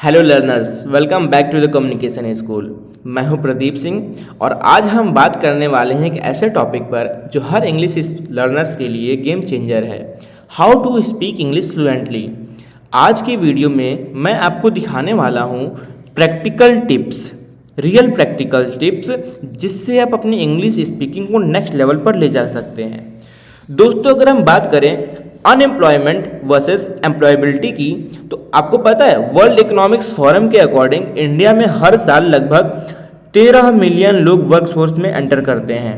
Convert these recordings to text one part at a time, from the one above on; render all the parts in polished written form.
Hello learners, welcome back to the communication school. मैं हूं प्रदीप सिंह और आज हम बात करने वाले हैं एक ऐसे टॉपिक पर जो हर इंग्लिश लर्नर्स के लिए गेम चेंजर है, how to speak English fluently. आज की वीडियो में मैं आपको दिखाने वाला हूं practical tips, real practical tips, जिससे आप अपनी इंग्लिश स्पीकिंग को नेक्स्ट लेवल पर ले जा सकते हैं। दोस्तों, अगर हम बात करें अनएम्प्लॉयमेंट वर्सेस एम्प्लॉयबिलिटी की, तो आपको पता है वर्ल्ड इकोनॉमिक्स फोरम के अकॉर्डिंग इंडिया में हर साल लगभग 13 मिलियन लोग वर्कफोर्स में एंटर करते हैं,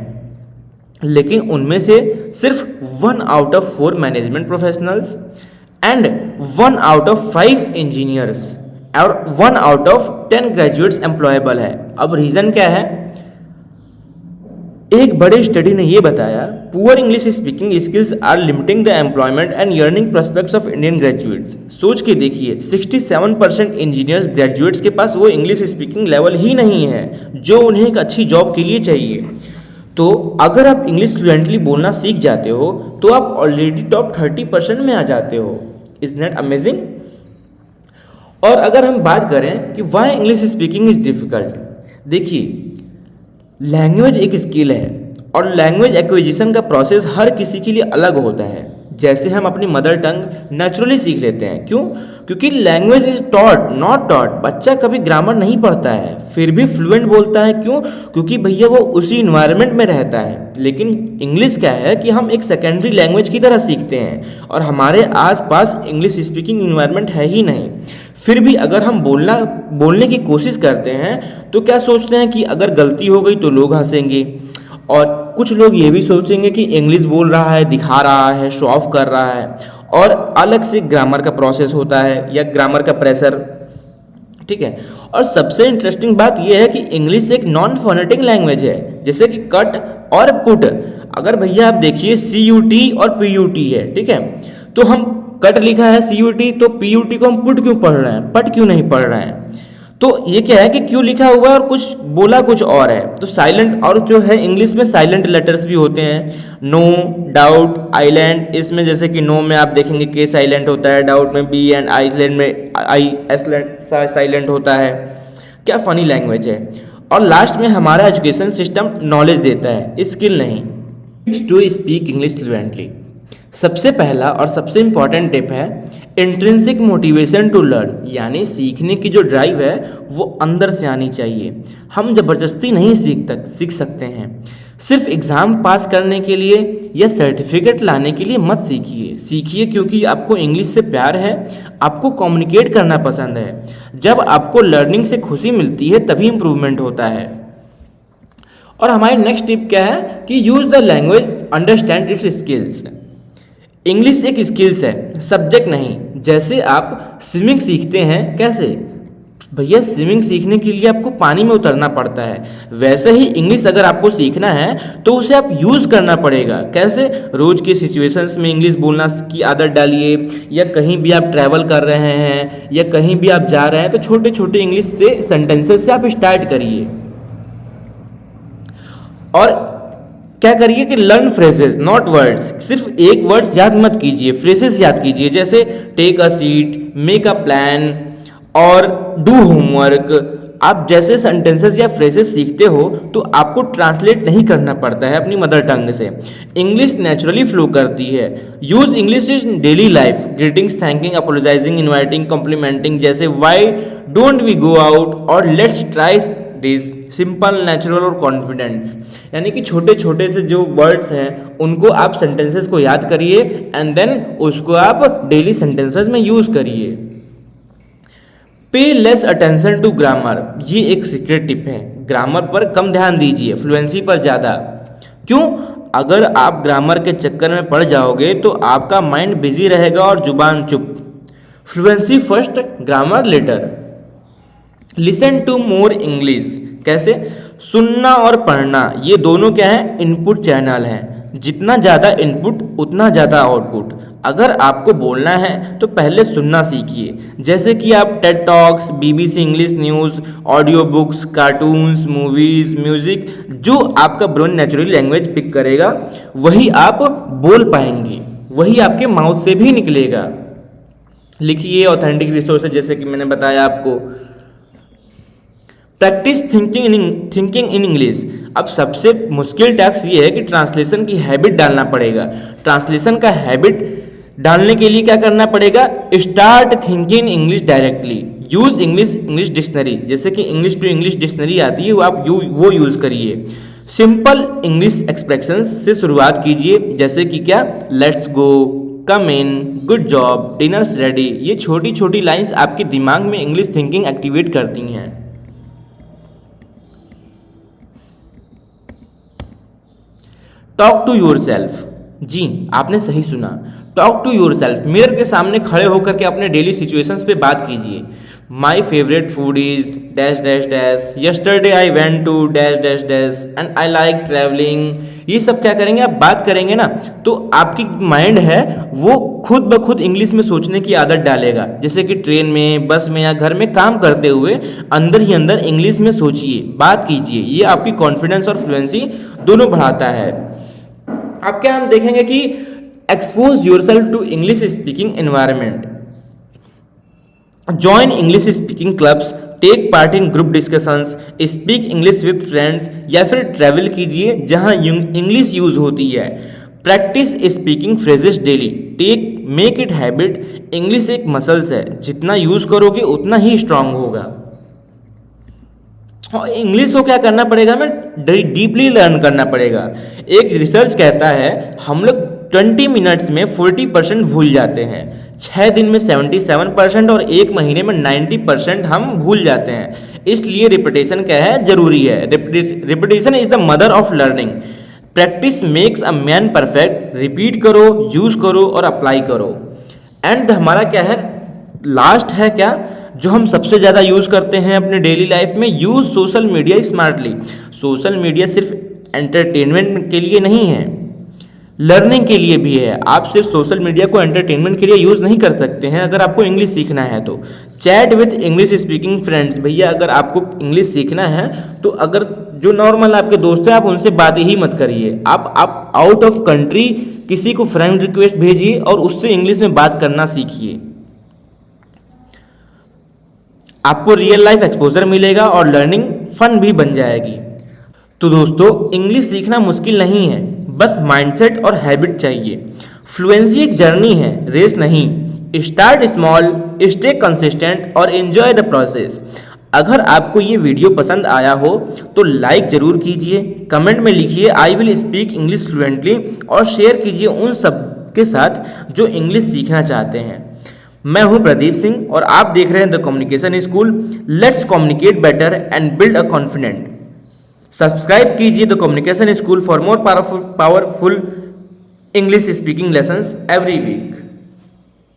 लेकिन उनमें से सिर्फ 1 out of 4 management professionals and 1 out of 5 engineers और 1 आउट ऑफ 10 ग्रेजुएट्स एम्प्लॉयबल है। अब रीजन क्या है? एक बड़े स्टडी ने यह बताया, poor English speaking skills are limiting the employment and earning prospects of Indian graduates. सोच के देखिए, 67% इंजीनियर्स ग्रेजुएट्स के पास वो इंग्लिश स्पीकिंग लेवल ही नहीं है जो उन्हें एक अच्छी जॉब के लिए चाहिए। तो अगर आप इंग्लिश फ्लुएंटली बोलना सीख जाते हो तो आप ऑलरेडी टॉप 30% में आ जाते हो। Is not amazing? और अगर हम बात करें कि why English speaking is difficult, देखिए, लैंग्वेज एक स्किल है और लैंग्वेज एक्विजिशन का प्रोसेस हर किसी के लिए अलग होता है। जैसे हम अपनी मदर टंग नेचुरली सीख लेते हैं, क्यों? क्योंकि language is taught not taught. बच्चा कभी ग्रामर नहीं पढ़ता है फिर भी फ्लुएंट बोलता है, क्यों? क्योंकि भैया वो उसी इन्वायरमेंट में रहता है। लेकिन इंग्लिश क्या है कि हम एक सेकेंडरी लैंग्वेज की तरह सीखते हैं और हमारे आसपास इंग्लिश स्पीकिंग इन्वायरमेंट है ही नहीं। फिर भी अगर हम बोलने की कोशिश करते हैं तो क्या सोचते हैं कि अगर गलती हो गई तो लोग हंसेंगे, और कुछ लोग ये भी सोचेंगे कि इंग्लिश बोल रहा है, दिखा रहा है, शो ऑफ कर रहा है, और अलग से ग्रामर का प्रोसेस होता है या ग्रामर का प्रेशर। ठीक है। और सबसे इंटरेस्टिंग बात यह है कि इंग्लिश एक नॉन फोनेटिक लैंग्वेज है, जैसे कि कट और पुट। अगर भैया आप देखिए CUT और PUT है, ठीक है, तो हम कट लिखा है CUT, तो PUT को हम पुट क्यों पढ़ रहे हैं, पट क्यों नहीं पढ़ रहे हैं? तो ये क्या है कि क्यों लिखा हुआ है और कुछ बोला कुछ और है। तो साइलेंट, और जो है इंग्लिश में साइलेंट लेटर्स भी होते हैं, नो, डाउट, आइलैंड। इसमें जैसे कि नो में आप देखेंगे के साइलेंट होता है, डाउट में बी, एंड आइलैंड में आई साइलेंट होता है। क्या फनी लैंग्वेज है। और लास्ट में हमारा एजुकेशन सिस्टम नॉलेज देता है, स्किल नहीं। टू स्पीक इंग्लिश फ्लुएंटली, सबसे पहला और सबसे इंपॉर्टेंट टिप है इंट्रिंसिक मोटिवेशन टू लर्न, यानी सीखने की जो ड्राइव है वो अंदर से आनी चाहिए। हम ज़बरदस्ती नहीं सीख सकते हैं। सिर्फ एग्ज़ाम पास करने के लिए या सर्टिफिकेट लाने के लिए मत सीखिए क्योंकि आपको इंग्लिश से प्यार है, आपको कम्युनिकेट करना पसंद है। जब आपको लर्निंग से खुशी मिलती है तभी इम्प्रूवमेंट होता है। और हमारी नेक्स्ट टिप क्या है कि use the language, understand it's skills. English एक स्किल्स है, सब्जेक्ट नहीं। जैसे आप स्विमिंग सीखते हैं, कैसे भैया? स्विमिंग सीखने के लिए आपको पानी में उतरना पड़ता है। वैसे ही इंग्लिश अगर आपको सीखना है तो उसे आप यूज़ करना पड़ेगा। कैसे? रोज के सिचुएशंस में इंग्लिश बोलना की आदत डालिए, या कहीं भी आप ट्रैवल कर रहे हैं या कहीं भी आप जा रहे हैं तो छोटे छोटे इंग्लिश से सेंटेंसेस से आप स्टार्ट करिए। और क्या करिए कि लर्न फ्रेजेस नॉट वर्ड्स। सिर्फ एक वर्ड्स याद मत कीजिए, फ्रेजेस याद कीजिए, जैसे take a seat, make a plan और डू होमवर्क। आप जैसे सेंटेंसेस या फ्रेजेस सीखते हो तो आपको ट्रांसलेट नहीं करना पड़ता है अपनी मदर टंग से। इंग्लिश नेचुरली फ्लो करती है। Use English in daily life, greetings, thanking, apologising, inviting, complimenting, जैसे why don't we go out और let's try this. Simple, natural और कॉन्फिडेंस, यानी कि छोटे छोटे से जो वर्ड्स हैं उनको आप सेंटेंसेस को याद करिए एंड देन उसको आप डेली सेंटेंसेस में यूज करिए। पे लेस अटेंशन टू ग्रामर, ये एक सीक्रेट टिप है। ग्रामर पर कम ध्यान दीजिए, फ्लुएंसी पर ज़्यादा। क्यों? अगर आप ग्रामर के चक्कर में पड़ जाओगे तो आपका माइंड बिजी रहेगा और जुबान चुप। Fluency first, grammar later. Listen to more English, कैसे? सुनना और पढ़ना, ये दोनों क्या है? इनपुट चैनल हैं। जितना ज़्यादा इनपुट उतना ज़्यादा आउटपुट। अगर आपको बोलना है तो पहले सुनना सीखिए, जैसे कि आप Ted talks, BBC English news, audio books, cartoons, movies, music, जो आपका ब्रेन नेचुरल लैंग्वेज पिक करेगा वही आप बोल पाएंगे, वही आपके माउथ से भी निकलेगा। लिखिए ऑथेंटिक रिसोर्सेज, जैसे कि मैंने बताया आपको। Practice thinking in English. अब सबसे मुश्किल टास्क ये है कि ट्रांसलेशन की हैबिट डालना पड़ेगा। ट्रांसलेशन का हैबिट डालने के लिए क्या करना पड़ेगा? Start thinking English directly, use English dictionary, जैसे कि इंग्लिश टू इंग्लिश डिक्शनरी आती है, वो आप वो यूज करिए। सिंपल इंग्लिश एक्सप्रेशंस से शुरुआत कीजिए, जैसे कि क्या, let's go, come in, good job, dinners ready. ये छोटी छोटी लाइंस आपके दिमाग में इंग्लिश थिंकिंग एक्टिवेट करती हैं। Talk to yourself. जी, आपने सही सुना, talk to yourself. Mirror के सामने खड़े होकर के अपने डेली सिचुएशंस पे बात कीजिए। My favourite food is dash dash dash, yesterday I went to dash dash dash and I like travelling. ये सब क्या करेंगे, आप बात करेंगे ना, तो आपकी माइंड है वो खुद ब खुद इंग्लिश में सोचने की आदत डालेगा। जैसे कि ट्रेन में, बस में या घर में काम करते हुए अंदर ही अंदर इंग्लिश में सोचिए, बात कीजिए। ये आपकी कॉन्फिडेंस और फ्लुएंसी दोनों बढ़ाता है। अब क्या हम देखेंगे कि expose yourself to English speaking environment, join English speaking clubs, take part in group discussions, speak English with friends, या फिर ट्रैवल कीजिए जहां इंग्लिश यूज होती है। Practice speaking phrases daily, make it habit. English एक मसल्स है, जितना use करोगे उतना ही स्ट्रांग होगा। और इंग्लिश को क्या करना पड़ेगा, हमें डीपली लर्न करना पड़ेगा। एक रिसर्च कहता है हम लोग 20 मिनट्स में 40% भूल जाते हैं, 6 दिन में 77% और 1 महीने में 90% हम भूल जाते हैं। इसलिए रिपीटेशन क्या है, जरूरी है। Repetition is the mother of learning. Practice makes a man perfect. Repeat करो, यूज करो और अप्लाई करो। एंड हमारा क्या है, लास्ट है क्या, जो हम सबसे ज़्यादा यूज़ करते हैं अपने डेली लाइफ में, use social media smartly. Social media सिर्फ एंटरटेनमेंट के लिए नहीं है, लर्निंग के लिए भी है। आप सिर्फ सोशल मीडिया को एंटरटेनमेंट के लिए यूज़ नहीं कर सकते हैं। अगर आपको इंग्लिश सीखना है तो chat with English speaking friends. भैया अगर आपको इंग्लिश सीखना है तो अगर जो नॉर्मल आपके दोस्त हैं आप उनसे बात ही मत करिए। आप आउट ऑफ कंट्री किसी को फ्रेंड रिक्वेस्ट भेजिए और उससे इंग्लिश में बात करना सीखिए। आपको रियल लाइफ एक्सपोजर मिलेगा और लर्निंग फन भी बन जाएगी। तो दोस्तों, इंग्लिश सीखना मुश्किल नहीं है, बस माइंडसेट और हैबिट चाहिए। फ्लुएंसी एक जर्नी है, रेस नहीं। स्टार्ट स्मॉल, स्टे कंसिस्टेंट और एंजॉय द प्रोसेस। अगर आपको ये वीडियो पसंद आया हो तो लाइक जरूर कीजिए, कमेंट में लिखिए I will speak English fluently और शेयर कीजिए उन सब के साथ जो इंग्लिश सीखना चाहते हैं। मैं हूं प्रदीप सिंह और आप देख रहे हैं the communication school. Let's communicate better and build a confident. Subscribe कीजिए the communication school for more powerful English speaking lessons every week.